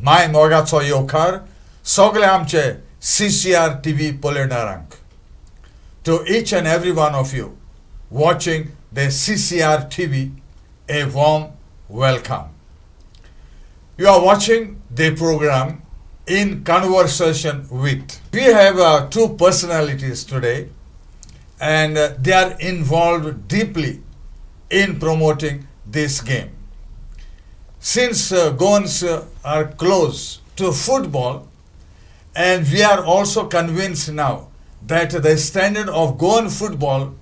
My मोगाचो येवकार सगळे आमचे CCR TV पळयणाऱ्यांक. To each and every one of you watching the CCR TV, a warm welcome. You are watching the program in conversation with. We have two personalities today, and they are involved deeply in promoting this game. Since Goans are close to football, and we are also convinced now that the standard of Goan football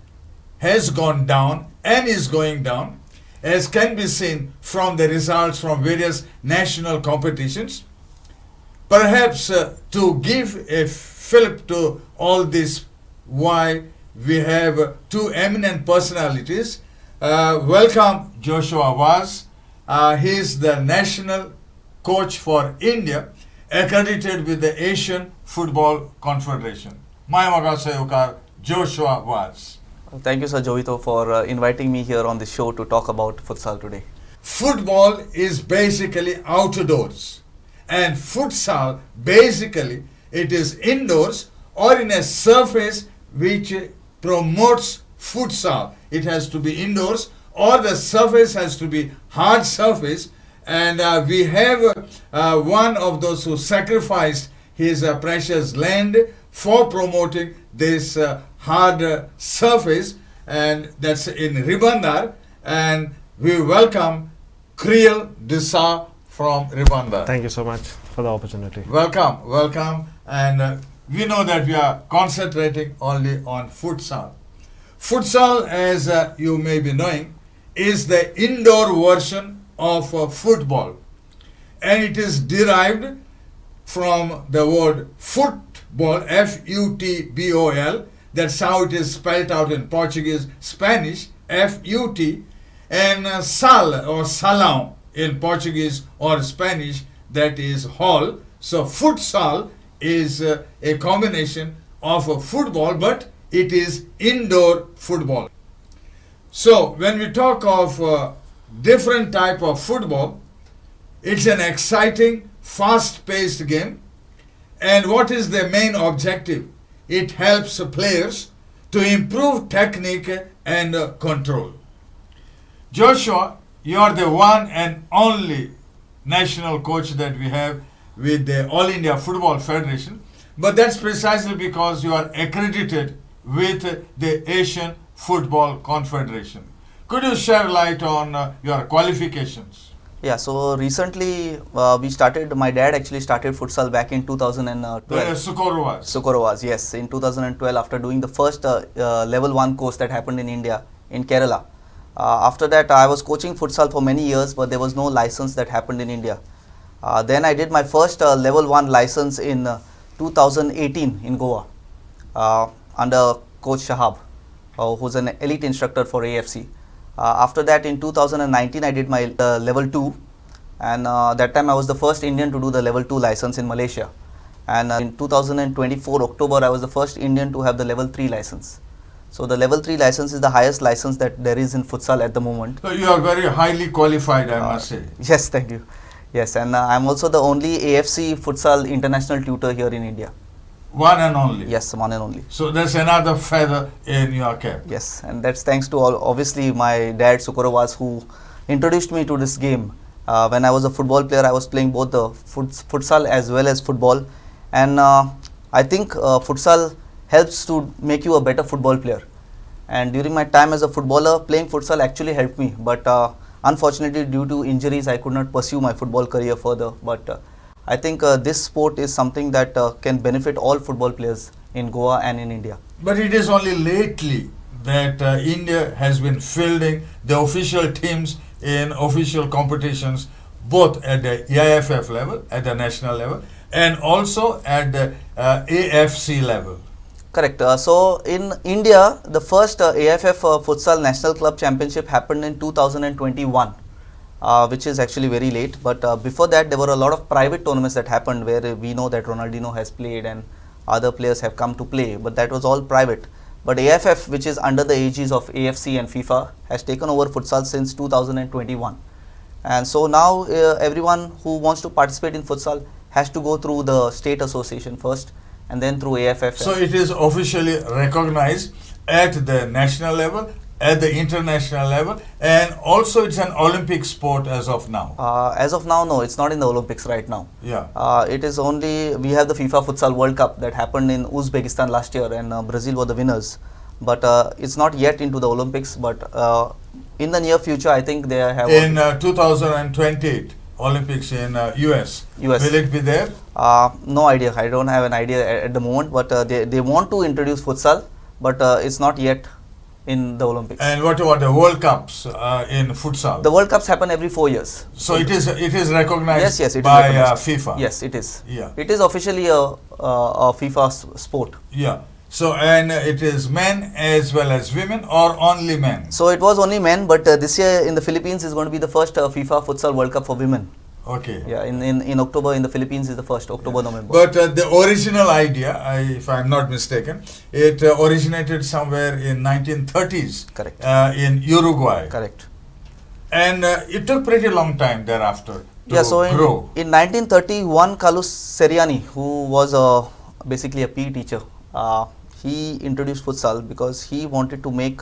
has gone down and is going down, as can be seen from the results from various national competitions. Perhaps to give a fillip to all this, why we have two eminent personalities. Welcome Joshua was. He is the national coach for India, accredited with the Asian Football Confederation. My Magasayukar, Joshua was. Thank you, Sir Jovito, for inviting me here on the show to talk about futsal today. Football is basically outdoors, and futsal basically it is indoors or in a surface which promotes futsal. It has to be indoors, or the surface has to be hard surface, and we have one of those who sacrificed his precious land for promoting this hard surface, and that's in Ribandar, and we welcome Kriel from Ribandar. Thank you so much for the opportunity. Welcome, and we know that we are concentrating only on futsal. Futsal, as you may be knowing, is the indoor version of football, and it is derived from the word football, F-U-T-B-O-L. That's how it is spelled out in Portuguese, Spanish, F-U-T, and sal or salão in Portuguese or Spanish, that is hall. So futsal is a combination of a football, but it is indoor football. So when we talk of different type of football, it's an exciting, fast-paced game. And what is the main objective? It helps players to improve technique and control. Joshua, you are the one and only national coach that we have with the All India Football Federation. But that's precisely because you are accredited with the Asian Football Confederation. Could you shed light on your qualifications? Yeah, so recently my dad actually started futsal back in 2012. Sukorovas, yes, in 2012, after doing the first level 1 course that happened in India, in Kerala. After that, I was coaching futsal for many years, but there was no license that happened in India. Then I did my first level 1 license in 2018 in Goa, under Coach Shahab, who's an elite instructor for AFC. After that, in 2019, I did my level 2, and that time I was the first Indian to do the level 2 license in Malaysia. And in 2024 October, I was the first Indian to have the level 3 license. So the level 3 license is the highest license that there is in futsal at the moment. So you are very highly qualified, I must say. Yes, thank you. Yes, and I'm also the only AFC futsal international tutor here in India. One and only? Yes, one and only. So that's another feather in your cap. Yes, and that's thanks to obviously my dad Sukorovas, who introduced me to this game. When I was a football player, I was playing both the futsal as well as football, and I think futsal helps to make you a better football player. And during my time as a footballer, playing futsal actually helped me, but unfortunately due to injuries I could not pursue my football career further. But I think this sport is something that can benefit all football players in Goa and in India. But it is only lately that India has been fielding the official teams in official competitions, both at the EIFF level, at the national level, and also at the AFC level. Correct. So in India, the first AFF Futsal National Club Championship happened in 2021. Which is actually very late, but before that there were a lot of private tournaments that happened where we know that Ronaldinho has played and other players have come to play, but that was all private. But AFF, which is under the aegis of AFC and FIFA, has taken over futsal since 2021, And so now everyone who wants to participate in futsal has to go through the state association first, and then through AFF. So it is officially recognized at the national level, at the international level, and also it's an Olympic sport as of now. As of now, no, it's not in the Olympics right now. Yeah. It is only, we have the FIFA Futsal World Cup that happened in Uzbekistan last year, and Brazil were the winners. But it's not yet into the Olympics, but in the near future, I think they have... In 2028 Olympics in US, US. will it be there? No idea. I don't have an idea at the moment, but they want to introduce futsal, but it's not yet in the Olympics. And what about the World Cups in futsal? The World Cups happen every 4 years. So it is recognized Yes, it is by recognized. FIFA. Yes, it is. Yeah. It is officially a FIFA sport. Yeah. So and it is men as well as women, or only men? So it was only men, but this year in the Philippines is going to be the first FIFA Futsal World Cup for women. Okay. Yeah, in October in the Philippines is the first, October, November. But the original idea, if I am not mistaken, it originated somewhere in 1930s. Correct. In Uruguay. Correct. And it took pretty long time thereafter to So grow. in 1931, Carlos Seriani, who was basically a PE teacher, he introduced futsal because he wanted to make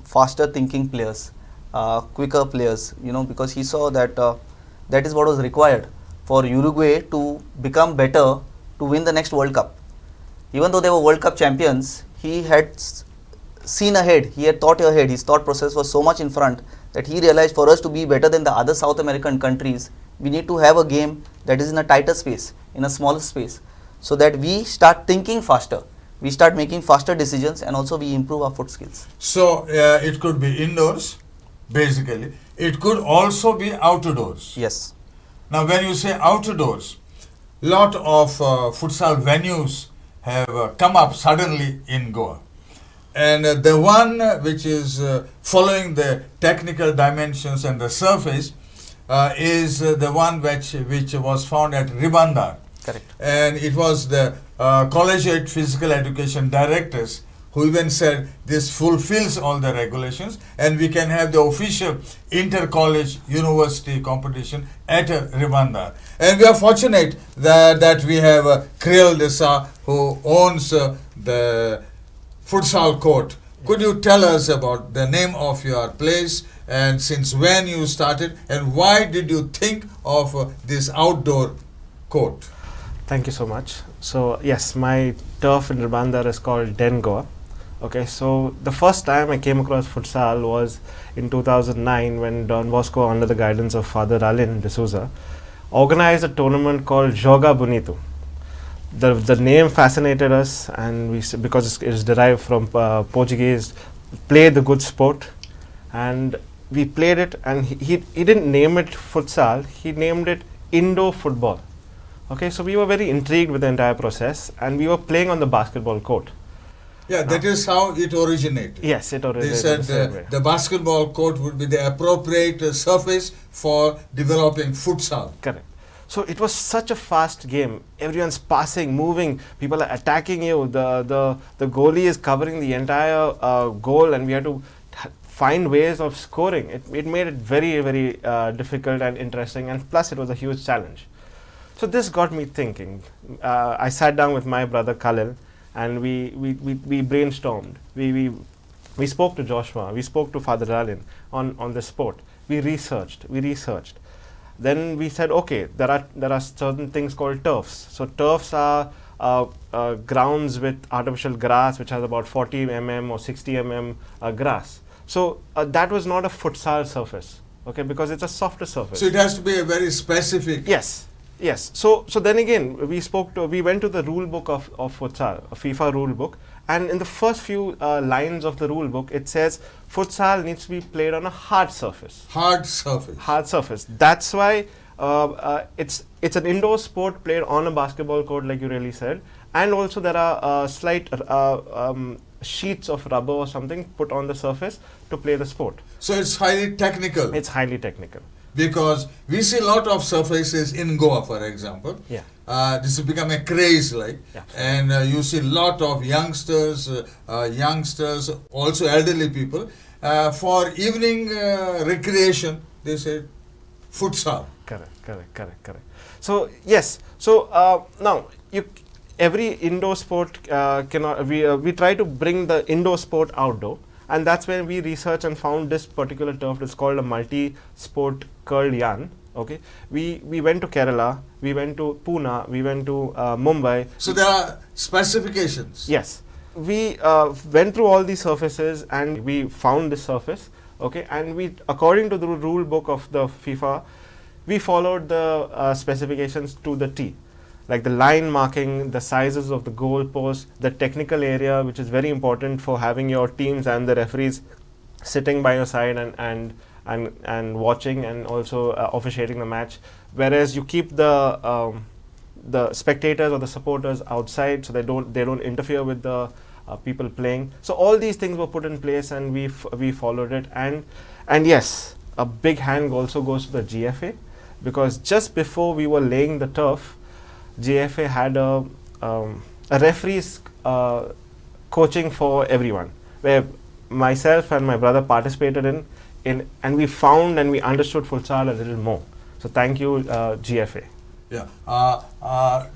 faster thinking players, quicker players, because he saw that that is what was required for Uruguay to become better to win the next World Cup. Even though they were World Cup champions, he had seen ahead, he had thought ahead, his thought process was so much in front that he realized for us to be better than the other South American countries, we need to have a game that is in a tighter space, in a smaller space, so that we start thinking faster. We start making faster decisions, and also we improve our foot skills. So it could be indoors, basically. It could also be outdoors. Yes. Now when you say outdoors, lot of futsal venues have come up suddenly in Goa. And the one which is following the technical dimensions and the surface is the one which was found at Ribandar. Correct. And it was the collegiate physical education directors who even said this fulfills all the regulations and we can have the official inter-college university competition at Ribandar. And we are fortunate that we have Kriel who owns the futsal court. Could you tell us about the name of your place and since when you started and why did you think of this outdoor court? Thank you so much. So yes, my turf in Ribandar is called Den Goa. Okay, so the first time I came across futsal was in 2009 when Don Bosco, under the guidance of Father Alin D'Souza, organized a tournament called Joga Bonito. The name fascinated us, and because it is derived from Portuguese, play the good sport, and we played it. And he didn't name it futsal; he named it Indo football. Okay, so we were very intrigued with the entire process, and we were playing on the basketball court. Yeah, that is how it originated. Yes, it originated. They said the basketball court would be the appropriate surface for developing futsal. Correct. So it was such a fast game. Everyone's passing, moving. People are attacking you. The goalie is covering the entire goal, and we had to find ways of scoring. It made it very, very difficult and interesting, and plus it was a huge challenge. So this got me thinking. I sat down with my brother Khalil, and we brainstormed. We spoke to Joshua. We spoke to Father Alin on this sport. We researched. Then we said, okay, there are certain things called turfs. So turfs are grounds with artificial grass, which has about 40 mm or 60 mm grass. So that was not a futsal surface, okay, because it's a softer surface. So it has to be a very specific. Yes. So then again, we went to the rule book of futsal, a FIFA rule book, and in the first few lines of the rule book, it says futsal needs to be played on a hard surface. Hard surface. Hard surface. That's why it's an indoor sport played on a basketball court, like you really said, and also there are slight sheets of rubber or something put on the surface to play the sport. So it's highly technical. It's highly technical. Because we see a lot of surfaces in Goa, for example. Yeah. This has become a craze, Yeah. and you see a lot of youngsters, also elderly people, for evening recreation. They say, futsal. Correct. So yes, so now every indoor sport cannot. We try to bring the indoor sport outdoor, and that's when we researched and found this particular turf. It's called a multi-sport curled yarn. Okay, we went to Kerala, we went to Pune, we went to Mumbai. So there are specifications. Yes, we went through all these surfaces and we found this surface. Okay, and we, according to the rule book of the FIFA, we followed the specifications to the T, like the line marking, the sizes of the goal post, the technical area, which is very important for having your teams and the referees sitting by your side and watching and also officiating the match. Whereas you keep the spectators or the supporters outside, so they don't interfere with the people playing. So all these things were put in place, and we followed it. And yes, a big hand also goes to the GFA, because just before we were laying the turf, GFA had a referees coaching for everyone, where myself and my brother participated in, and we found and we understood futsal a little more. So thank you, GFA. Yeah.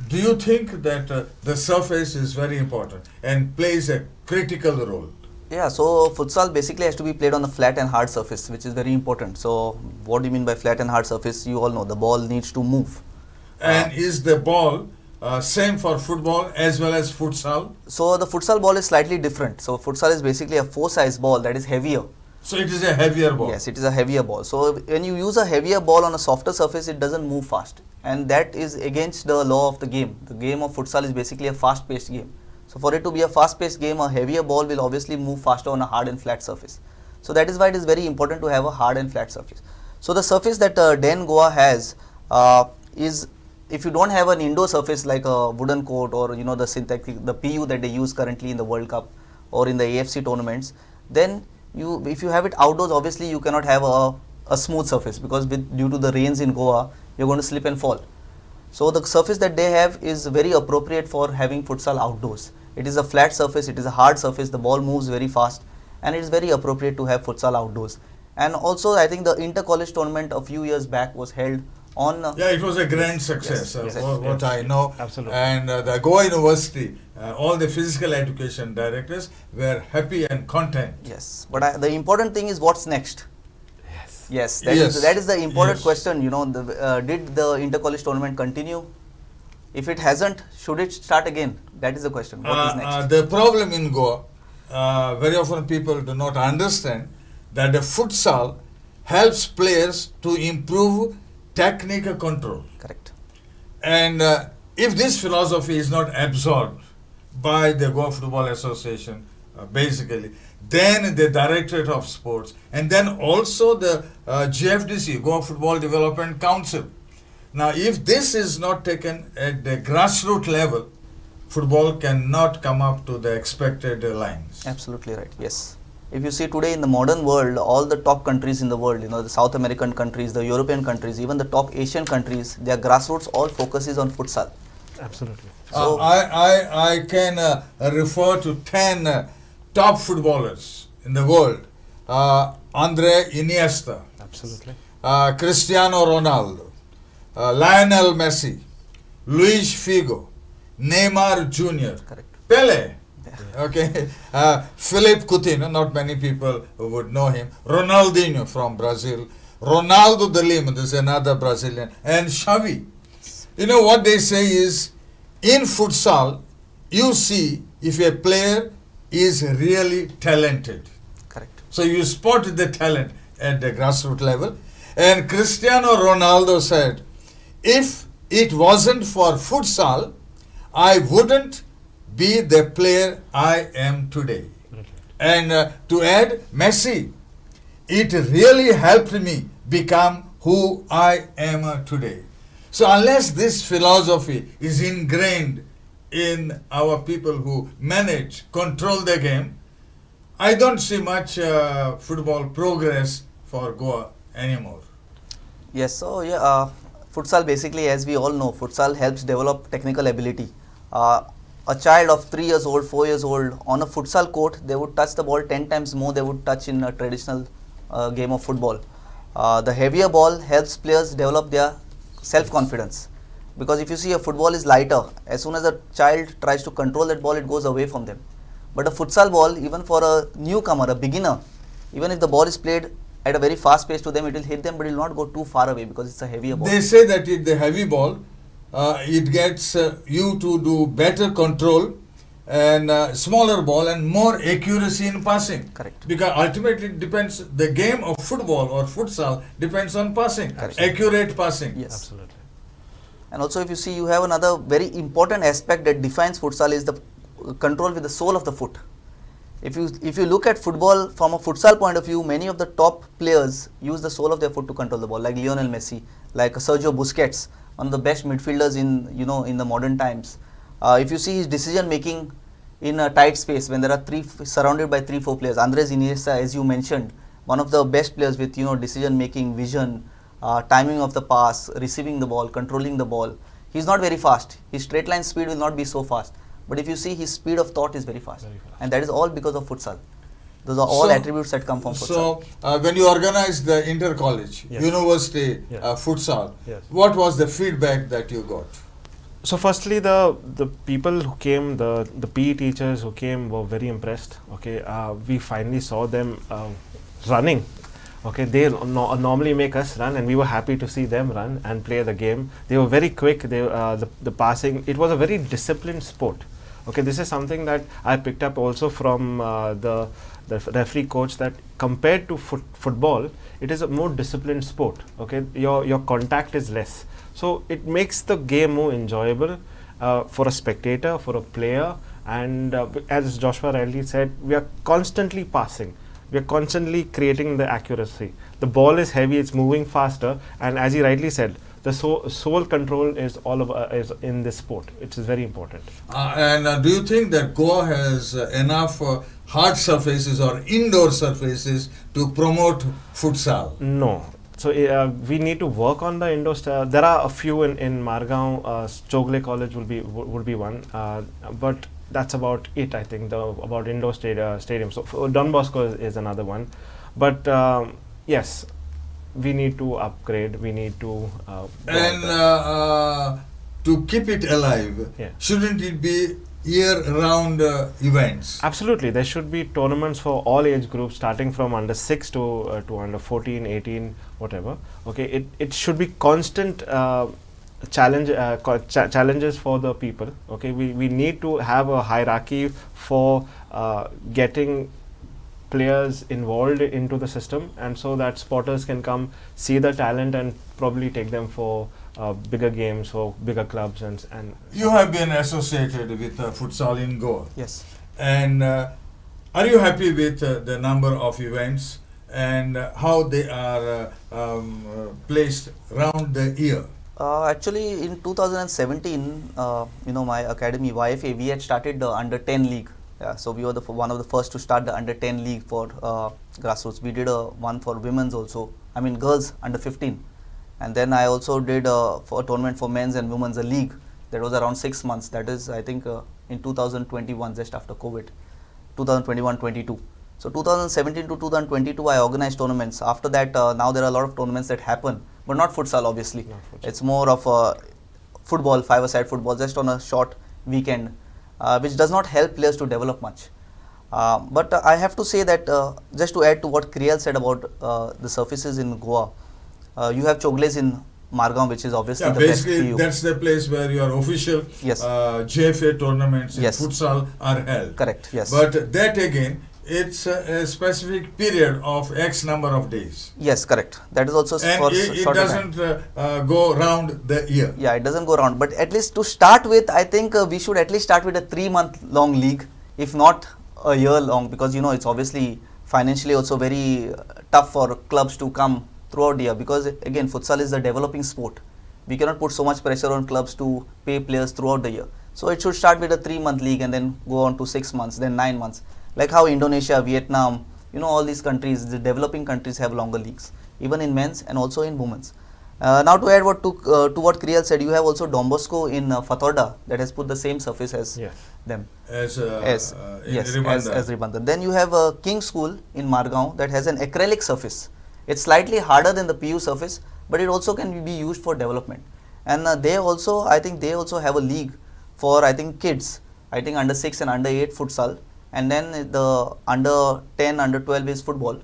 Do you think that the surface is very important and plays a critical role? Yeah, so futsal basically has to be played on a flat and hard surface, which is very important. So what do you mean by flat and hard surface? You all know the ball needs to move. And is the ball same for football as well as futsal? So the futsal ball is slightly different. So futsal is basically a 4-size ball that is heavier. So it is a heavier ball? Yes, it is a heavier ball. So when you use a heavier ball on a softer surface, it doesn't move fast. And that is against the law of the game. The game of futsal is basically a fast-paced game. So for it to be a fast-paced game, a heavier ball will obviously move faster on a hard and flat surface. So that is why it is very important to have a hard and flat surface. So the surface that Den Goa has is, if you don't have an indoor surface like a wooden court or the synthetic, the PU that they use currently in the World Cup or in the AFC tournaments, then if you have it outdoors, obviously you cannot have a smooth surface, because due to the rains in Goa, you're going to slip and fall. So the surface that they have is very appropriate for having futsal outdoors. It is a flat surface, it is a hard surface, the ball moves very fast, and it is very appropriate to have futsal outdoors. And also I think the inter-college tournament a few years back was held on... yeah, it was a grand success, what I know. Absolutely. And the Goa University, all the physical education directors were happy and content. Yes, but the important thing is what's next. Yes, that is the important question. Did the inter-college tournament continue? If it hasn't, should it start again? That is the question. What is next? The problem in Goa, very often people do not understand that the futsal helps players to improve technical control. Correct. And if this philosophy is not absorbed by the Goa Football Association, basically, then the Directorate of Sports, and then also the GFDC, Goa Football Development Council. Now, if this is not taken at the grassroots level, football cannot come up to the expected lines. Absolutely right, yes. If you see today in the modern world, all the top countries in the world, the South American countries, the European countries, even the top Asian countries, their grassroots all focuses on futsal. Absolutely. So I can refer to 10 top footballers in the world. Andre Iniesta. Absolutely. Cristiano Ronaldo. Lionel Messi. Luis Figo. Neymar Jr. Correct. Pele. Okay. Philippe Coutinho, not many people would know him. Ronaldinho from Brazil. Ronaldo de Lima, this is another Brazilian. And Xavi. What they say is, in futsal, you see if a player is really talented. Correct. So you spot the talent at the grassroots level. And Cristiano Ronaldo said, if it wasn't for futsal, I wouldn't be the player I am today. Okay. And to add, Messi, it really helped me become who I am today. So unless this philosophy is ingrained in our people who manage, control the game, I don't see much football progress for Goa anymore. Yes, so futsal basically, as we all know, futsal helps develop technical ability. A child of 3 years old, 4 years old, on a futsal court, they would touch the ball 10 times more they would touch in a traditional game of football. The heavier ball helps players develop their self-confidence. Because if you see a football is lighter, as soon as a child tries to control that ball, it goes away from them. But a futsal ball, even for a newcomer, a beginner, even if the ball is played at a very fast pace to them, it will hit them, but it will not go too far away because it's a heavier ball. They say that the heavy ball, it gets you to do better control, and smaller ball and more accuracy in passing. Correct. Because ultimately it depends, the game of football or futsal depends on passing, Correct. accurate passing. Yes. Absolutely. And also if you see, you have another very important aspect that defines futsal is the control with the sole of the foot. If you look at football from a futsal point of view, many of the top players use the sole of their foot to control the ball, like Lionel Messi, like Sergio Busquets, one of the best midfielders in the modern times. If you see his decision making in a tight space when there are surrounded by 3-4 players, Andres Iniesta, as you mentioned, one of the best players with decision making, vision, timing of the pass, receiving the ball, controlling the ball. He's not very fast. His straight line speed will not be so fast. But if you see, his speed of thought is very fast. And that is all because of futsal. Those are all attributes that come from futsal. So, when you organized the inter-college, Yes. university Yes. futsal, Yes. what was the feedback that you got? So firstly, the people who came, the PE teachers who came were very impressed. Okay, we finally saw them running. Okay, they normally make us run, and we were happy to see them run and play the game. They were very quick. The passing. It was a very disciplined sport. Okay, this is something that I picked up also from the referee coach, that compared to football, it is a more disciplined sport. Okay, your contact is less, so it makes the game more enjoyable for a spectator, for a player, and as Joshua rightly said, we are constantly passing. We are constantly creating the accuracy. The ball is heavy, it's moving faster, and as he rightly said, the sole control is is in this sport. It is very important. And do you think that Goa has enough hard surfaces or indoor surfaces to promote futsal? No. So we need to work on the indoor. There are a few in Margaon. Chogle College would be one, but that's about it. I think about indoor stadium. So Don Bosco is another one, but yes, we need to upgrade. We need to to keep it alive, Yeah. shouldn't it be year-round events? Absolutely, there should be tournaments for all age groups, starting from under 6 to under 14, 18, whatever. Okay, it should be constant challenges for the people. Okay, we need to have a hierarchy for getting players involved into the system, and so that spotters can come see the talent and probably take them for bigger games or bigger clubs. And You have been associated with futsal in Goa. Yes. And are you happy with the number of events and how they are placed round the year? Actually, in 2017, my academy YFA, we had started the under 10 league. Yeah, so we were one of the first to start the under 10 league for Grassroots. We did one for women's also. I mean girls under 15, and then I also did for a tournament for men's and women's a league. That was around 6 months. That is, I think, in 2021, just after COVID, 2021-22. So 2017 to 2022, I organized tournaments. After that, now there are a lot of tournaments that happen, but not futsal, obviously. Not futsal. It's more of football, five-a-side football, just on a short weekend, which does not help players to develop much. But I have to say that, just to add to what Kriel said about the surfaces in Goa, you have Chogles in Margaon, which is obviously the best basically PU. that's the place where your official Yes. JFA tournaments in Yes. futsal are held. Correct, yes. But that again, it's a specific period of X number of days. Yes, correct. That is also And for it shorter time. doesn't go round the year. Yeah, it doesn't go around. But at least to start with, I think we should at least start with a 3-month long league, if not a year long, because it's obviously financially also very tough for clubs to come throughout the year, because again, futsal is a developing sport. We cannot put so much pressure on clubs to pay players throughout the year. So it should start with a 3-month league and then go on to 6 months, then 9 months. Like how Indonesia, Vietnam, all these countries, the developing countries have longer leagues, even in men's and also in women's. Now to add to what Kriel said, you have also Don Bosco in Fatorda that has put the same surface as Yes. them. As Yes, Ribanda. as Ribanda. Then you have King School in Margaon that has an acrylic surface, It's slightly harder than the PU surface, but it also can be used for development. And I think they also have a league for, I think, kids. I think under 6 and under 8 futsal, and then the under 10, under 12 is football.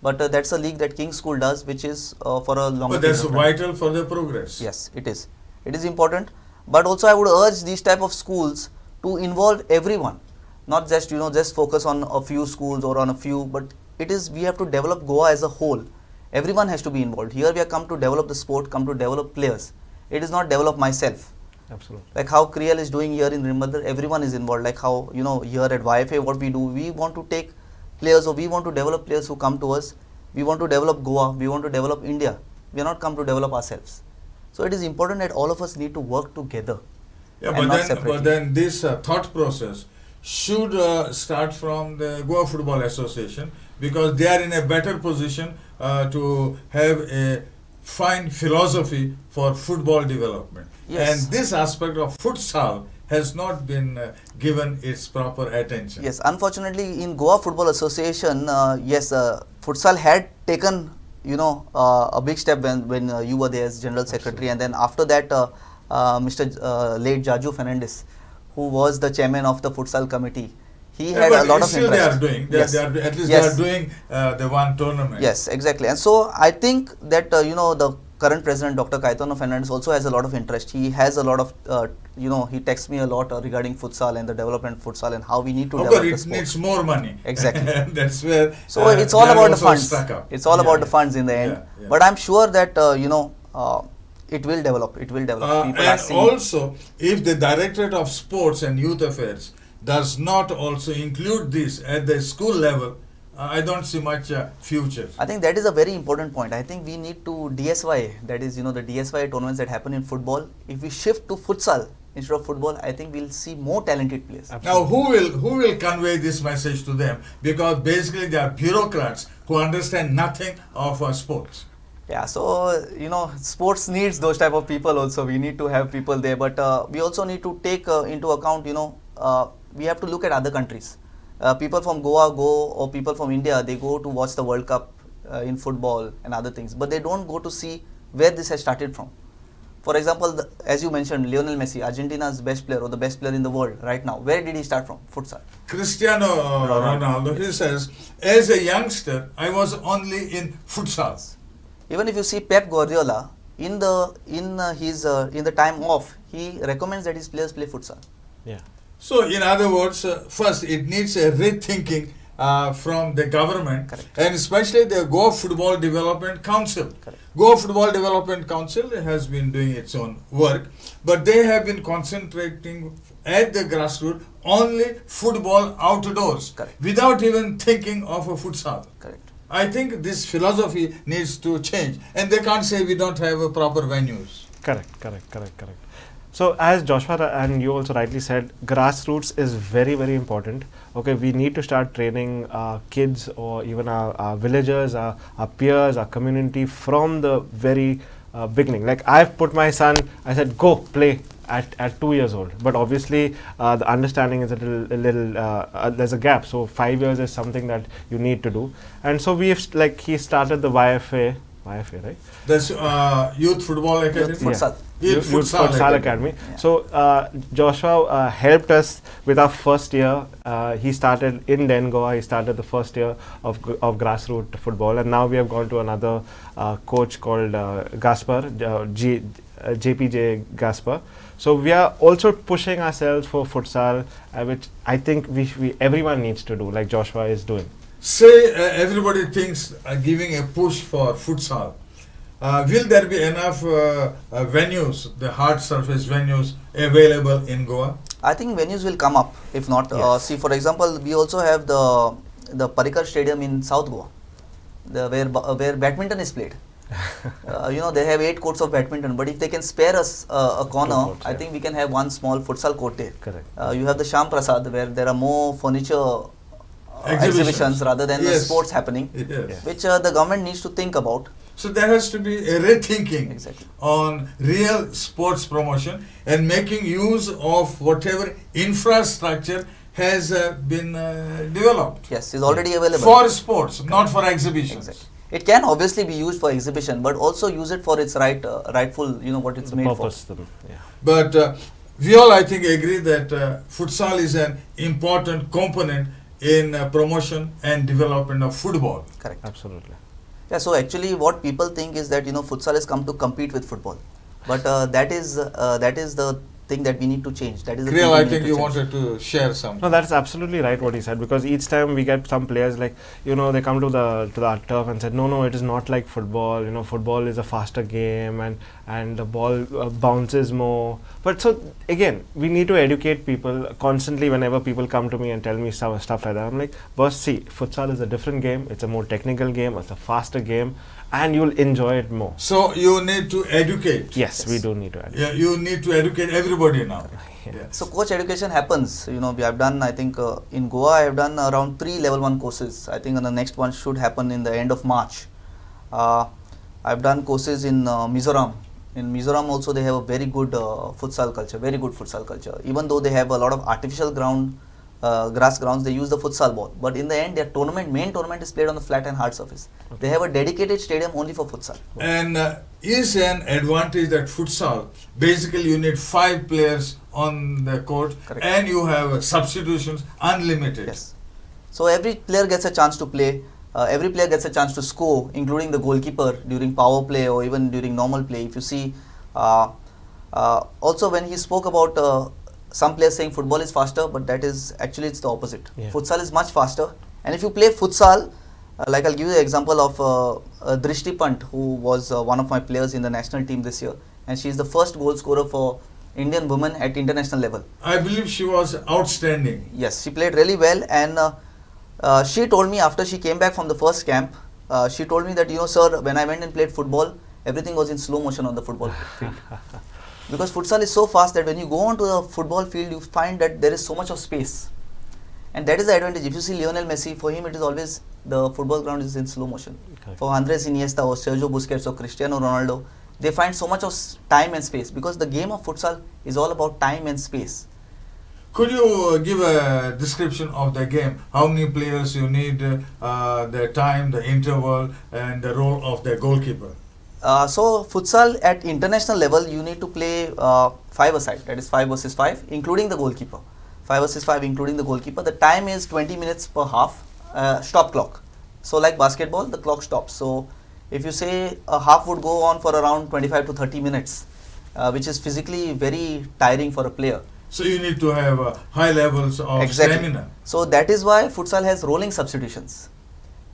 But that's a league that King's School does, which is for a longer But that's period of time. vital for the progress. Yes, it is. It is important. But also I would urge these type of schools to involve everyone, not just just focus on a few schools or on a few, but we have to develop Goa as a whole. Everyone has to be involved. Here we have come to develop the sport, come to develop players. It is not develop myself. Absolutely. Like how Kriel is doing here in Rimbandar, everyone is involved. Like how here at YFA what we do, we want to take players, or we want to develop players who come to us. We want to develop Goa, we want to develop India. We are not come to develop ourselves. So it is important that all of us need to work together. Yeah, and not but separately. then this thought process should start from the Goa Football Association, because they are in a better position to have a fine philosophy for football development. Yes. And this aspect of futsal has not been given its proper attention. Yes, unfortunately in Goa Football Association, futsal had taken a big step when you were there as General Secretary, and then after that Mr. Late Jaju Fernandez, who was the chairman of the futsal committee, he had a lot of still interest. they are doing. Yes. They are, at least Yes. they are doing the one tournament. Yes, exactly. And so I think that the current president, Dr. Caetano Fernandez, also has a lot of interest. He has a lot of he texts me a lot regarding futsal and the development of futsal and how we need to Of develop course, the it sport. needs more money. Exactly. That's where. So it's all they are about the also funds. stuck up. It's all Yeah, about the yeah. funds in the end. Yeah, yeah. But I'm sure that it will develop. It will develop. People are And seeing. also, if the Directorate of Sports and Youth Affairs does not also include this at the school level, I don't see much future. I think that is a very important point. I think we need to DSY, that is, the DSY tournaments that happen in football. If we shift to futsal instead of football, I think we'll see more talented players. Now, who will convey this message to them? Because basically they are bureaucrats who understand nothing of sports. Yeah, so sports needs those type of people also. We need to have people there, but we also need to take into account, we have to look at other countries. People from Goa go, or people from India, they go to watch the World Cup in football and other things, but they don't go to see where this has started from. For example, as you mentioned, Lionel Messi, Argentina's best player or the best player in the world right now. Where did he start from? Futsal. Cristiano Ronaldo, he says, as a youngster, I was only in futsal. Even if you see Pep Guardiola, in the time off, he recommends that his players play futsal. Yeah. So, in other words, first it needs a rethinking from the government. Correct. And especially the Goa Football Development Council. Correct. Goa Football Development Council has been doing its own work, but they have been concentrating at the grassroots only football outdoors, Correct. without even thinking of a futsal. Correct. I think this philosophy needs to change, and they can't say we don't have a proper venues. Correct. So as Joshua and you also rightly said, grassroots is very, very important. Okay, we need to start training kids or even our villagers, our peers, our community from the very beginning. Like I've put my son, I said, go play at 2 years old. But obviously the understanding is a little there's a gap. So 5 years is something that you need to do. And so he started the YFA, right? That's Youth Football Academy. Youth Futsal. Youth Youth Futsal Academy. Yeah. So Joshua helped us with our first year. He started in Den Goa. He started the first year of grassroots football, and now we have gone to another coach called Gaspar, JPJ Gaspar. So we are also pushing ourselves for futsal, which I think everyone needs to do, like Joshua is doing. Say everybody thinks giving a push for futsal. Will there be enough venues, the hard surface venues, available in Goa? I think venues will come up. If not, Yes. see, for example, we also have the Parikar Stadium in South Goa, where badminton is played. They have 8 courts of badminton, but if they can spare us a corner, courts, I yeah. think we can have one small futsal court there. Correct. You have the Sham Prasad, where there are more furniture Exhibitions. rather than the Yes. sports happening, Yes. which the government needs to think about. So there has to be a rethinking Exactly. on real sports promotion and making use of whatever infrastructure has been developed Yes, is already available. for sports, not for exhibitions. Exactly. It can obviously be used for exhibition, but also use it for its rightful, what it's The made purpose, for. yeah. But we all, I think, agree that futsal is an important component in promotion and development of football. Correct. Absolutely. Yeah, so actually what people think is that, futsal has come to compete with football. But that is the thing that we need to change. That is the Kriel, thing we I need think to you change. wanted to share some. No, that's absolutely right what he said, because each time we get some players like, they come to the turf and said, no, it is not like football. Football is a faster game and the ball bounces more. But so again, we need to educate people constantly. Whenever people come to me and tell me stuff like that, I'm like, boss, see, futsal is a different game. It's a more technical game. It's a faster game, and you'll enjoy it more. So you need to educate. Yes, we do need to educate. Yeah, you need to educate everybody now. Yeah. Yeah. So coach education happens. We have done, I think, in Goa, I have done around 3 level 1 courses. I think the next one should happen in the end of March. I've done courses in Mizoram. In Mizoram also they have a very good futsal culture. Even though they have a lot of artificial grass grounds, they use the futsal ball. But in the end, their main tournament is played on the flat and hard surface. Okay. They have a dedicated stadium only for futsal. And is an advantage that futsal, basically you need 5 players on the court. Correct. And you have substitutions unlimited. Yes. So every player gets a chance to play. Every player gets a chance to score, including the goalkeeper during power play or even during normal play. If you see, also when he spoke about some players saying football is faster, but that is actually it's the opposite. Yeah. Futsal is much faster, and if you play futsal, like I'll give you the example of Drishti Pant, who was one of my players in the national team this year, and she is the first goal scorer for Indian women at international level. I believe she was outstanding. Yes, she played really well, and she told me after she came back from the first camp, she told me that, sir, when I went and played football, everything was in slow motion on the football field. Because futsal is so fast that when you go onto the football field, you find that there is so much of space. And that is the advantage. If you see Lionel Messi, for him it is always the football ground is in slow motion. Okay. For Andres Iniesta or Sergio Busquets or Cristiano Ronaldo, they find so much of time and space, because the game of futsal is all about time and space. Could you give a description of the game? How many players you need, the time, the interval, and the role of the goalkeeper? So futsal at international level, you need to play 5-a-side, that is 5 versus 5, including the goalkeeper. 5 versus 5 including the goalkeeper. The time is 20 minutes per half, stop clock. So like basketball, the clock stops. So if you say a half would go on for around 25 to 30 minutes, which is physically very tiring for a player. So you need to have high levels of Exactly. stamina. So that is why futsal has rolling substitutions.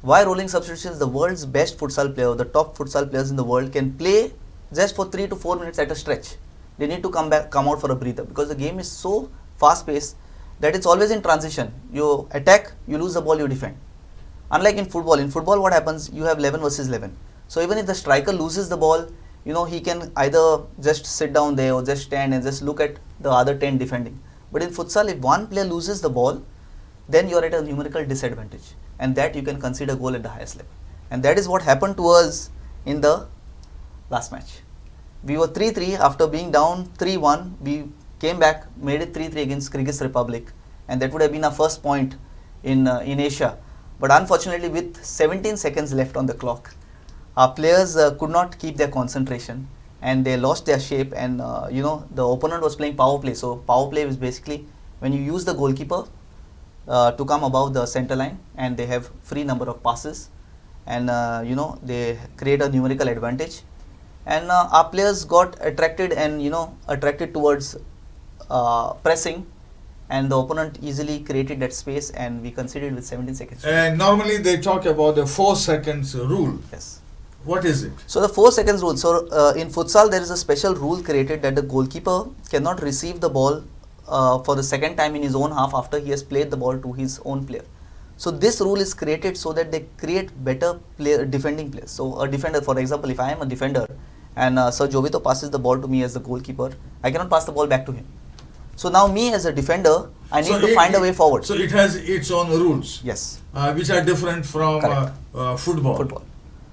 Why rolling substitutions? The world's best futsal player, the top futsal players in the world, can play just for 3 to 4 minutes at a stretch. They need to come out for a breather, because the game is so fast paced that it's always in transition. You attack, you lose the ball, you defend. Unlike in football what happens? You have 11 versus 11. So even if the striker loses the ball, he can either just sit down there or just stand and just look at the other 10 defending. But in futsal, if one player loses the ball, then you are at a numerical disadvantage, and that you can consider goal at the highest level. And that is what happened to us in the last match. We were 3-3 after being down 3-1. We came back, made it 3-3 against Kyrgyz Republic, and that would have been our first point in Asia. But unfortunately, with 17 seconds left on the clock, our players could not keep their concentration, and they lost their shape. And the opponent was playing power play. So power play is basically when you use the goalkeeper to come above the center line, and they have free number of passes, and they create a numerical advantage. And our players got attracted towards pressing, and the opponent easily created that space, and we conceded with 17 seconds. And normally they talk about the 4 seconds rule. Yes. What is it? So the 4 seconds rule. So in futsal, there is a special rule created that the goalkeeper cannot receive the ball for the second time in his own half after he has played the ball to his own player. So this rule is created so that they create better defending players. So a defender, for example, if I am a defender and Sir Jovito passes the ball to me as the goalkeeper, I cannot pass the ball back to him. So now me as a defender, I need to find a way forward. So it has its own rules. Yes. Which are different from football.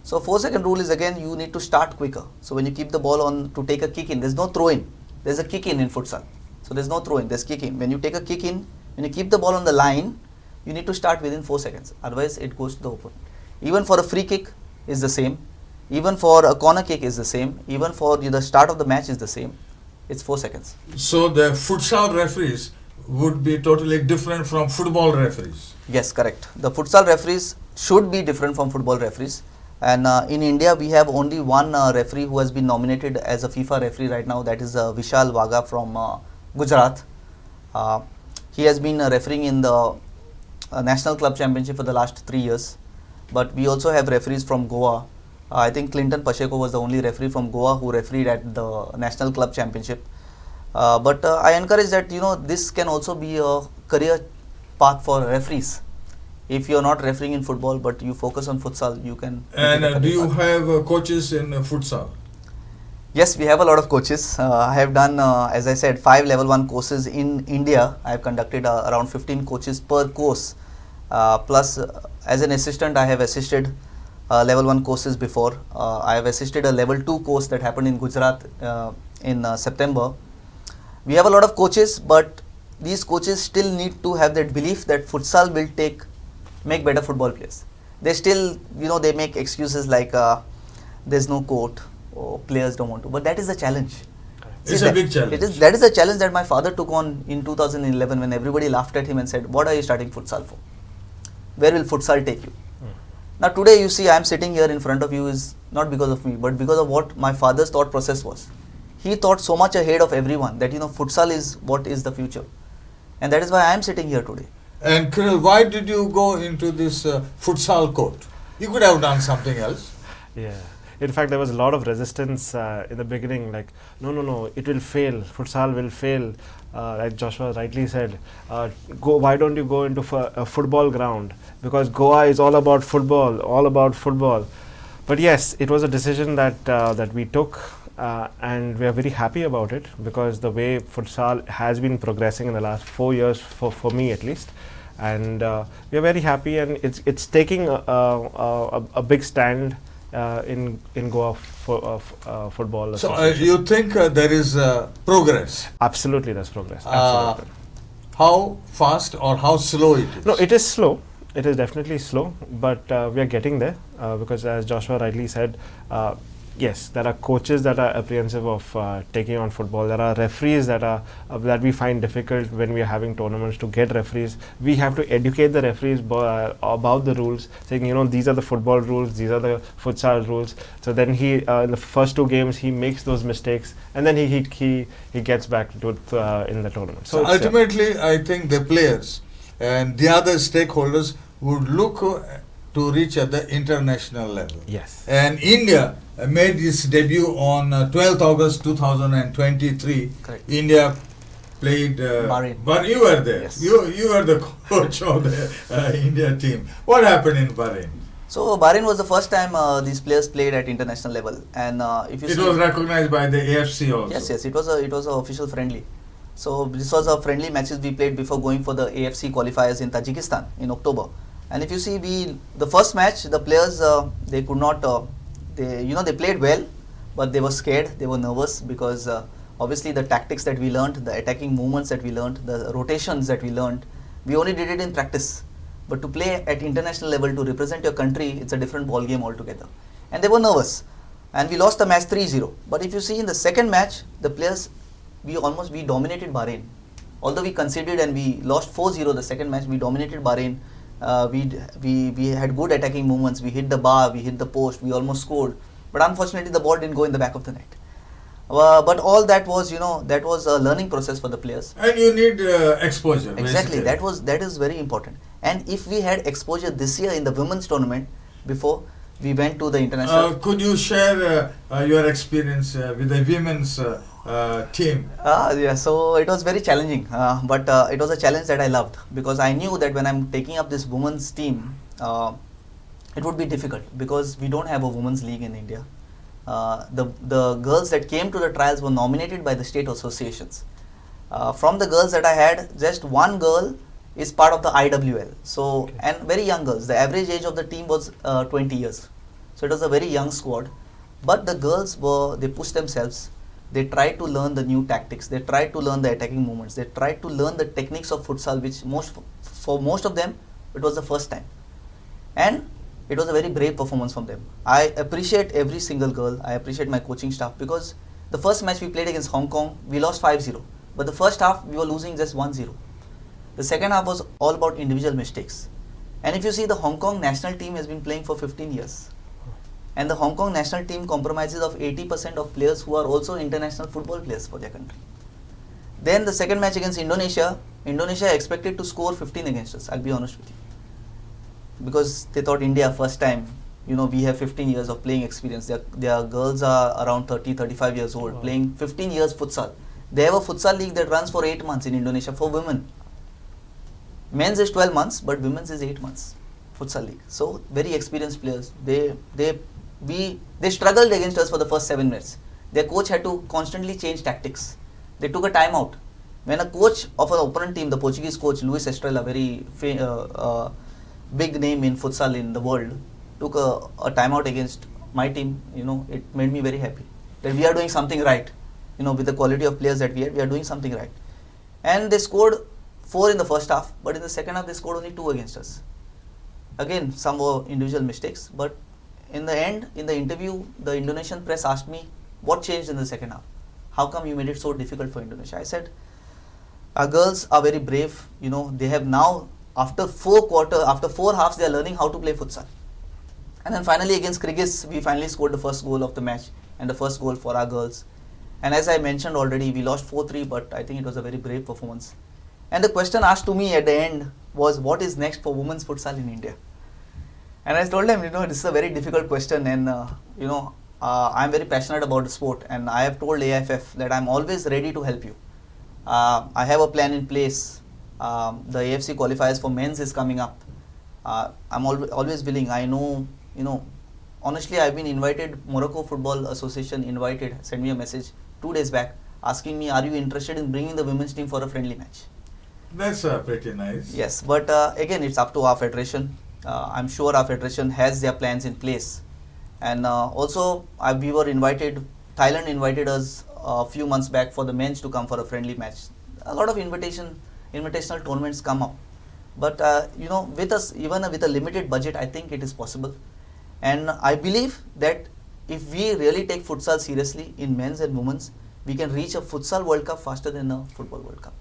So 4 second rule is, again, you need to start quicker. So when you keep the ball on to take a kick in, there's no throw in. There's a kick in futsal. So there's no throw in, there's kick in. When you take a kick in, when you keep the ball on the line, you need to start within 4 seconds. Otherwise, it goes to the opponent. Even for a free kick, is the same. Even for a corner kick is the same. Even for the start of the match is the same. It's 4 seconds. So the futsal referees would be totally different from football referees. Yes, correct. The futsal referees should be different from football referees. And in India, we have only one referee who has been nominated as a FIFA referee right now. That is Vishal Vaga from Gujarat. He has been refereeing in the National Club Championship for the last 3 years. But we also have referees from Goa. I think Clinton Pacheco was the only referee from Goa who refereed at the National Club Championship. But I encourage that this can also be a career path for referees. If you are not refereeing in football but you focus on futsal, you can. And do you have coaches in futsal? Yes, we have a lot of coaches. I have done, as I said, 5 level 1 courses in India. I have conducted around 15 coaches per course. Plus, as an assistant, I have assisted level 1 courses before. I have assisted a level 2 course that happened in Gujarat in September. We have a lot of coaches, but these coaches still need to have that belief that futsal will make better football players. They still, they make excuses like there's no court or players don't want to. But that is the challenge. It's a big challenge. That is the challenge that my father took on in 2011 when everybody laughed at him and said, "What are you starting futsal for? Where will futsal take you?" Now today you see I am sitting here in front of you is not because of me, but because of what my father's thought process was. He thought so much ahead of everyone that futsal is what is the future. And that is why I am sitting here today. And Kriel, why did you go into this futsal court? You could have done something else. Yeah. In fact, there was a lot of resistance in the beginning, like, no, it will fail, futsal will fail. Like Joshua rightly said, why don't you go into a football ground? Because Goa is all about football. But yes, it was a decision that we took, and we are very happy about it, because the way futsal has been progressing in the last 4 years, for me at least, and we are very happy, and it's taking a big stand in Goa for football. So you think there is progress? Absolutely, there's progress. Absolutely. How fast or how slow it is? No, it is slow. It is definitely slow, but we are getting there, because as Joshua rightly said, yes, there are coaches that are apprehensive of taking on football. There are referees that we find difficult when we are having tournaments to get referees. We have to educate the referees about the rules, saying, these are the football rules, these are the futsal rules. So then he, in the first 2 games, he makes those mistakes, and then he gets back to it in the tournament. So ultimately, I think the players and the other stakeholders would look to reach at the international level. Yes. And India made its debut on 12th August 2023. Correct. India played Bahrain. But you were there. Yes. You were the coach of the India team. What happened in Bahrain? So Bahrain was the first time these players played at international level, and if you It see, was recognized by the AFC also. yes, it was a official friendly. So this was a friendly matches we played before going for the AFC qualifiers in Tajikistan in October. And if you see, the first match, the players they could not, they played well, but they were scared, they were nervous, because obviously the tactics that we learned, the attacking movements that we learned, the rotations that we learned, we only did it in practice. But to play at international level, to represent your country, it's a different ball game altogether. And they were nervous, and we lost the match 3-0. But if you see in the second match, the players, we dominated Bahrain. Although we conceded and we lost 4-0 the second match, we dominated Bahrain. We had good attacking movements. We hit the bar, we hit the post, we almost scored. But unfortunately, the ball didn't go in the back of the net. But all that was, that was a learning process for the players. And you need exposure. Exactly, basically. that is very important. And if we had exposure this year in the women's tournament before we went to the international. Could you share your experience with the women's team? Yeah, so it was very challenging, but it was a challenge that I loved, because I knew that when I'm taking up this women's team, it would be difficult, because we don't have a women's league in India. The girls that came to the trials were nominated by the state associations. From the girls that I had, just one girl is part of the IWL. So, okay. And very young girls. The average age of the team was 20 years. So it was a very young squad. But the girls they pushed themselves. They tried to learn the new tactics. They tried to learn the attacking movements. They tried to learn the techniques of futsal, which for most of them, it was the first time. And it was a very brave performance from them. I appreciate every single girl. I appreciate my coaching staff because the first match we played against Hong Kong, we lost 5-0. But the first half, we were losing just 1-0. The second half was all about individual mistakes. And if you see, the Hong Kong national team has been playing for 15 years. And the Hong Kong national team compromises of 80% of players who are also international football players for their country. Then the second match against Indonesia, Indonesia expected to score 15 against us, I'll be honest with you. Because they thought India first time, we have 15 years of playing experience. Their girls are around 30, 35 years old, playing 15 years futsal. They have a futsal league that runs for 8 months in Indonesia for women. Men's is 12 months, but women's is 8 months. Futsal league. So very experienced players. They struggled against us for the first 7 minutes. Their coach had to constantly change tactics. They took a timeout. When a coach of an opponent team, the Portuguese coach Luis Estrela, very big name in futsal in the world, took a timeout against my team, it made me very happy that we are doing something right. With the quality of players that we had, we are doing something right. And they scored 4 in the first half, but in the second half they scored only 2 against us. Again, some were individual mistakes, but in the end, in the interview, the Indonesian press asked me, what changed in the second half? How come you made it so difficult for Indonesia? I said, our girls are very brave. They have now, after 4 halves, they are learning how to play futsal. And then finally against Kyrgyz, we finally scored the first goal of the match and the first goal for our girls. And as I mentioned already, we lost 4-3, but I think it was a very brave performance. And the question asked to me at the end was, what is next for women's futsal in India? And I told them, this is a very difficult question, and I'm very passionate about the sport, and I have told AIFF that I'm always ready to help you. I have a plan in place. The AFC qualifiers for men's is coming up. I'm always willing. I know, honestly, I've been invited. Morocco Football Association sent me a message 2 days back asking me, are you interested in bringing the women's team for a friendly match? That's pretty nice. Yes, but again, it's up to our federation. I'm sure our federation has their plans in place. And also, we were invited, Thailand invited us a few months back for the men's to come for a friendly match. A lot of invitational tournaments come up. But, with us, even with a limited budget, I think it is possible. And I believe that if we really take futsal seriously in men's and women's, we can reach a futsal World Cup faster than a football World Cup.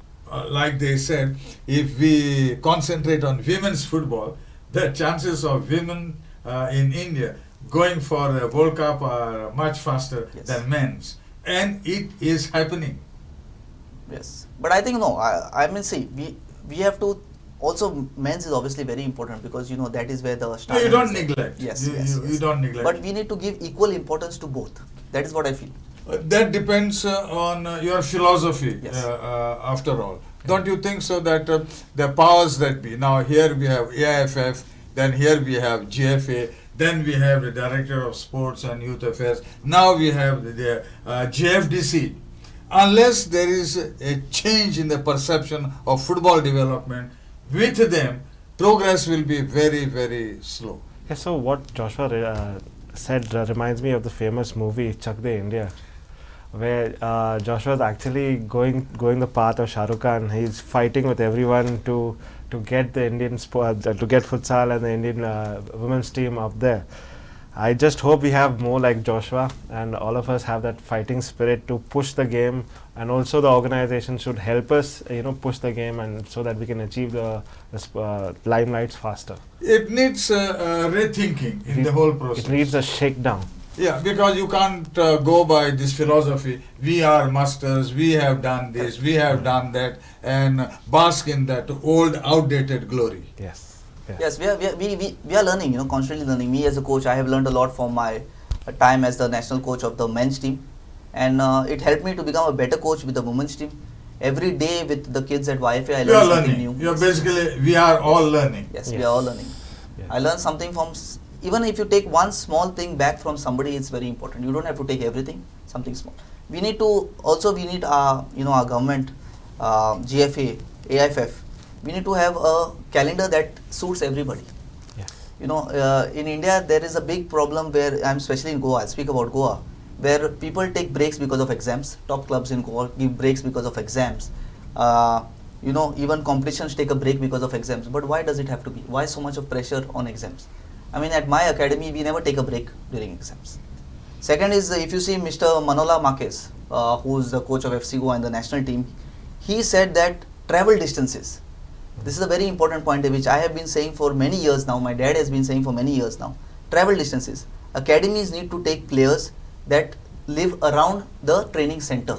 Like they said, if we concentrate on women's football, the chances of women in India going for a World Cup are much faster than men's. And it is happening. Yes. But I think, we have to, also men's is obviously very important because, that is where the start. No, you don't neglect. Yes, you don't neglect. But we need to give equal importance to both. That is what I feel. That depends on your philosophy, after all. Don't you think so that the powers that be, now here we have AIFF, then here we have GFA, then we have the Director of Sports and Youth Affairs, now we have the GFDC. Unless there is a change in the perception of football development, with them, progress will be very, very slow. Yeah, so what Joshua said reminds me of the famous movie Chak De India, where Joshua is actually going the path of Shah Rukh Khan. He's fighting with everyone to get the Indian sport, to get futsal and the Indian women's team up there. I just hope we have more like Joshua, and all of us have that fighting spirit to push the game, and also the organization should help us, push the game, and so that we can achieve the limelights faster. It needs rethinking in the whole process. It needs a shakedown. Yeah, because you can't go by this philosophy, we are masters, we have done this, we have done that, and bask in that old, outdated glory. Yes. Yes, we are learning, constantly learning. Me as a coach, I have learned a lot from my time as the national coach of the men's team, and it helped me to become a better coach with the women's team. Every day with the kids at YFA, I learn something new. We are all learning. Yes, we are all learning. Yeah. I learn something from, even if you take one small thing back from somebody, it's very important. You don't have to take everything, something small. We need our, our government, GFA, AIFF, we need to have a calendar that suits everybody. Yeah. In India, there is a big problem where, especially in Goa, I speak about Goa, where people take breaks because of exams. Top clubs in Goa give breaks because of exams. Even competitions take a break because of exams. But why does it have to be? Why so much of pressure on exams? I mean, at my academy, we never take a break during exams. Second is, if you see Mr. Manola Marquez, who is the coach of FC Goa and the national team, he said that travel distances. This is a very important point which I have been saying for many years now. My dad has been saying for many years now. Travel distances. Academies need to take players that live around the training center,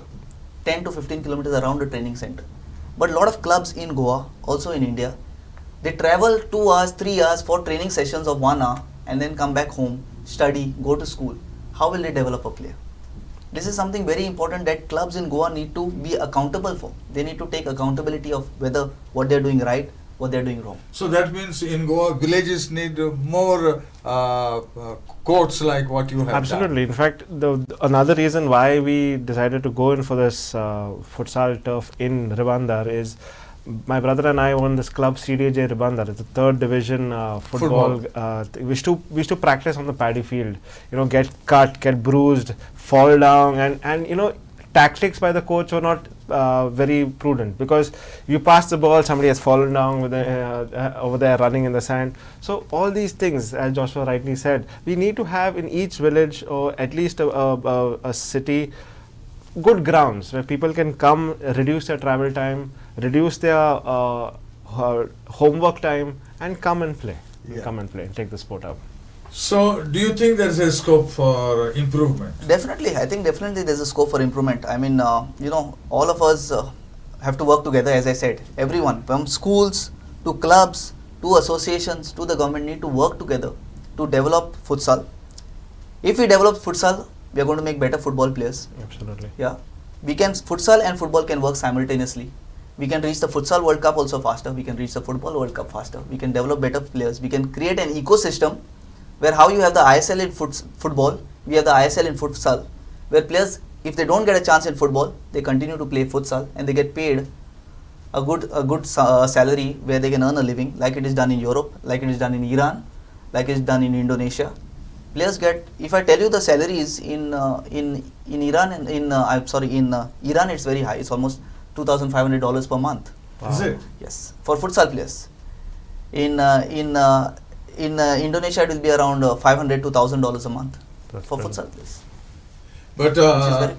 10 to 15 kilometers around the training center. But a lot of clubs in Goa, also in India, they travel 2 hours, 3 hours for training sessions of 1 hour and then come back home, study, go to school. How will they develop a player? This is something very important that clubs in Goa need to be accountable for. They need to take accountability of whether what they are doing right, what they are doing wrong. So that means in Goa, villages need more courts like what you have Absolutely. In fact, another reason why we decided to go in for this futsal turf in Ribandar is my brother and I own this club CDJ Ribandar. It's a third division football. We used to practice on the paddy field. You know, get cut, get bruised, fall down, and you know, tactics by the coach were not very prudent, because you pass the ball, somebody has fallen down with over there running in the sand. So all these things, as Joshua rightly said, we need to have in each village or at least a city good grounds where people can come, reduce their travel time, reduce their homework time, and come and play. Come and play and take the sport up. So, do you think there is a scope for improvement? Definitely, I think definitely there's a scope for improvement. I mean, you know, all of us have to work together, as I said. Everyone, from schools to clubs to associations to the government, need to work together to develop futsal. If we develop futsal, we are going to make better football players. Absolutely. Yeah, we can, futsal and football can work simultaneously. We can reach the futsal World Cup also faster. We can reach the football World Cup faster. We can develop better players. We can create an ecosystem where how you have the ISL in football, we have the ISL in futsal, where players, if they don't get a chance in football, they continue to play futsal and they get paid a good salary where they can earn a living, like it is done in Europe, like it is done in Iran, like it is done in Indonesia. Players get, if I tell you the salaries in Iran and in Iran, it's very high. It's almost $2,500 per month. Wow. Is it? Yes, for futsal players. In Indonesia, it will be around $500 to $1,000 a month for futsal players. But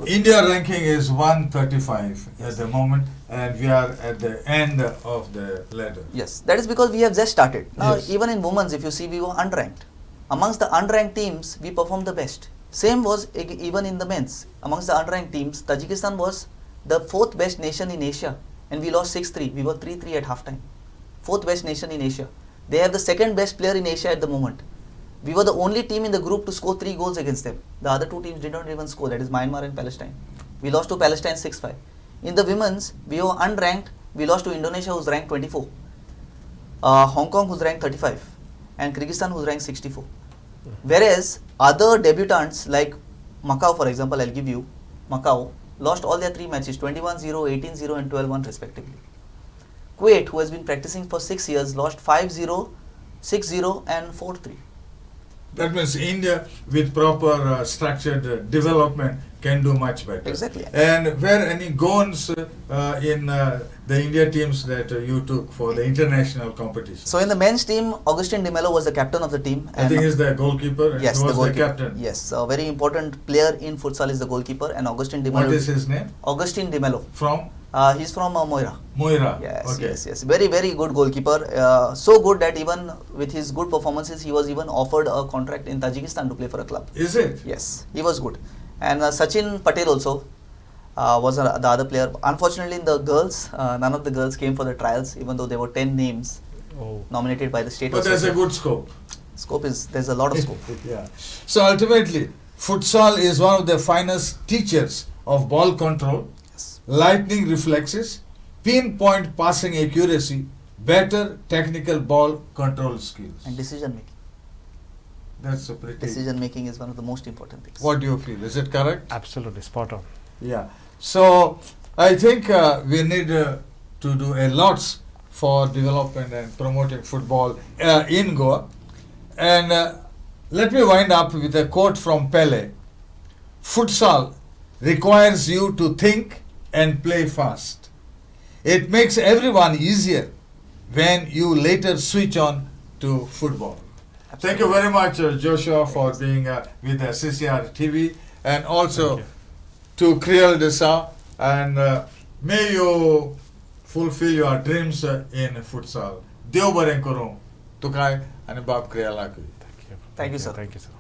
India ranking is 135 at the moment, and we are at the end of the ladder. Yes, that is because we have just started. Now, Yes. even in women's, if you see, we were unranked. Amongst the unranked teams, we performed the best. Same was even in the men's. Amongst the unranked teams, Tajikistan was the 4th best nation in Asia, and we lost 6-3. We were 3-3 at halftime. 4th best nation in Asia. They have the 2nd best player in Asia at the moment. We were the only team in the group to score 3 goals against them. The other 2 teams did not even score, that is Myanmar and Palestine. We lost to Palestine 6-5. In the women's, we were unranked. We lost to Indonesia, who's ranked 24. Hong Kong, who's ranked 35. And Kyrgyzstan, who's ranked 64. Whereas other debutants like Macau, for example, I'll give you, Macau lost all their 3 matches, 21-0, 18-0 and 12-1 respectively. Kuwait, who has been practicing for 6 years, lost 5-0, 6-0 and 4-3. That means India, with proper structured development, can do much better. Exactly. And were any goals in the India teams that you took for the international competition? So in the men's team, Augustin Di Mello was the captain of the team. I think he's the goalkeeper. And yes, he was the goalkeeper. captain. Yes, a very important player in futsal is the goalkeeper, and Augustin Di Mello. What is his name? Augustin Di Mello. From? He's from Moira. Moira. Yes, okay. yes. Very, very good goalkeeper. So good that even with his good performances, he was even offered a contract in Tajikistan to play for a club. Is it? Yes, he was good. And Sachin Patel also was the other player. Unfortunately, in the girls, none of the girls came for the trials, even though there were 10 names nominated by the state. But there's a good scope. There's a lot of scope. Yeah. So ultimately, futsal is one of the finest teachers of ball control, lightning reflexes, pinpoint passing accuracy, better technical ball control skills. And decision making. That's a pretty... Decision making is one of the most important things. What do you feel? Is it correct? Absolutely, spot on. Yeah. So, I think we need to do a lot for development and promoting football in Goa. And let me wind up with a quote from Pele. Futsal requires you to think and play fast. It makes everyone easier when you later switch on to football. Thank you very much, Joshua, for being with CCR TV, and also Thank to Kriel Desa, and may you fulfill your dreams in futsal. Dev baren karo, tukai and Bab Kriel. Thank you. Thank you, sir. Thank you, sir.